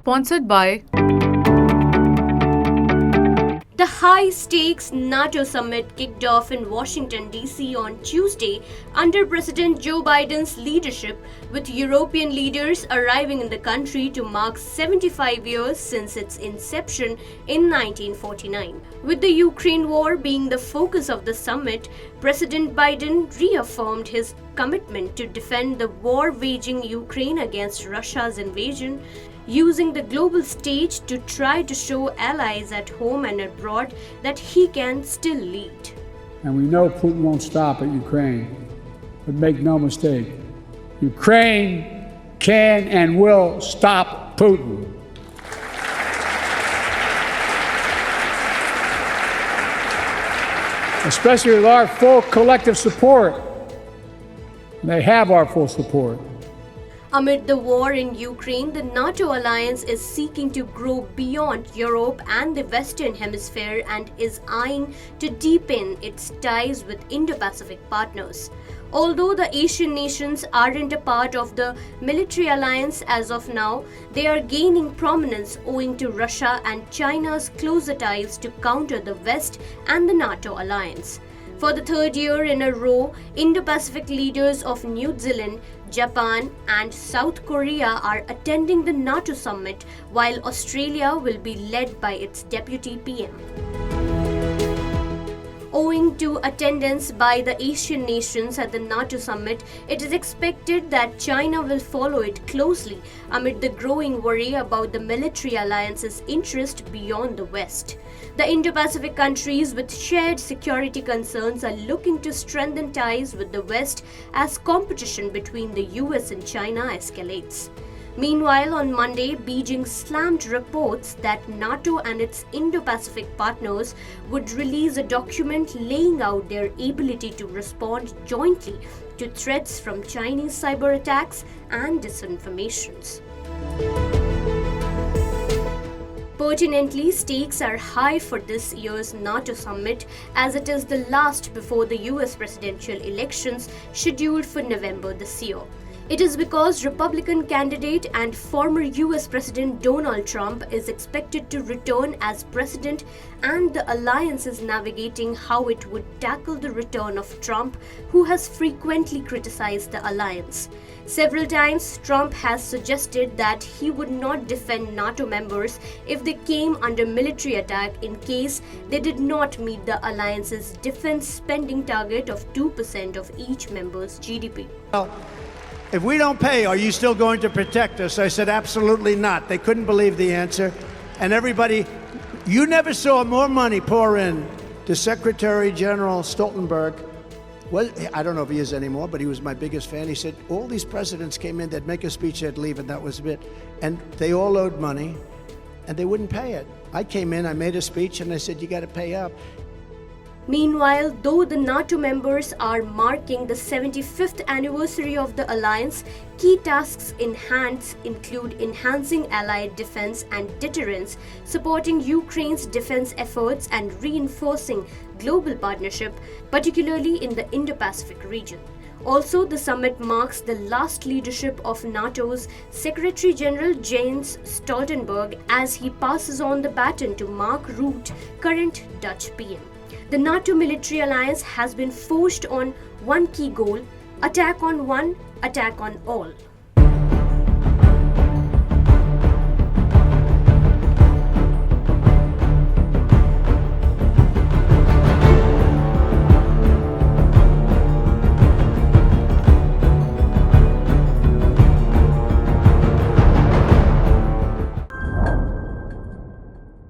Sponsored by The high-stakes NATO summit kicked off in Washington, D.C. on Tuesday under President Joe Biden's leadership, with European leaders arriving in the country to mark 75 years since its inception in 1949. With the Ukraine war being the focus of the summit, President Biden reaffirmed his commitment to defend the war-waging Ukraine against Russia's invasion, using the global stage to try to show allies at home and abroad that he can still lead. And we know Putin won't stop at Ukraine, but make no mistake, Ukraine can and will stop Putin. Especially with our full collective support. They have our full support. Amid the war in Ukraine, the NATO alliance is seeking to grow beyond Europe and the Western Hemisphere and is eyeing to deepen its ties with Indo-Pacific partners. Although the Asian nations aren't a part of the military alliance as of now, they are gaining prominence owing to Russia and China's closer ties to counter the West and the NATO alliance. For the third year in a row, Indo-Pacific leaders of New Zealand, Japan and South Korea are attending the NATO summit, while Australia will be led by its deputy PM. Owing to attendance by the Asian nations at the NATO summit, it is expected that China will follow it closely amid the growing worry about the military alliance's interest beyond the West. The Indo-Pacific countries with shared security concerns are looking to strengthen ties with the West as competition between the US and China escalates. Meanwhile, on Monday, Beijing slammed reports that NATO and its Indo-Pacific partners would release a document laying out their ability to respond jointly to threats from Chinese cyber attacks and disinformations. Pertinently, stakes are high for this year's NATO summit, as it is the last before the US presidential elections scheduled for November this year. It is because Republican candidate and former US President Donald Trump is expected to return as president, and the alliance is navigating how it would tackle the return of Trump, who has frequently criticized the alliance. Several times, Trump has suggested that he would not defend NATO members if they came under military attack in case they did not meet the alliance's defense spending target of 2% of each member's GDP. If we don't pay, are you still going to protect us? I said, absolutely not. They couldn't believe the answer. And everybody, you never saw more money pour in to Secretary General Stoltenberg. Well, I don't know if he is anymore, but he was my biggest fan. He said, all these presidents came in, they'd make a speech, they'd leave, and that was it. And they all owed money, and they wouldn't pay it. I came in, I made a speech, and I said, you got to pay up. Meanwhile, though the NATO members are marking the 75th anniversary of the alliance, key tasks in hand include enhancing allied defense and deterrence, supporting Ukraine's defense efforts, and reinforcing global partnership, particularly in the Indo-Pacific region. Also, the summit marks the last leadership of NATO's Secretary General Jens Stoltenberg as he passes on the baton to Mark Rutte, current Dutch PM. The NATO military alliance has been forced on one key goal: attack on one, attack on all.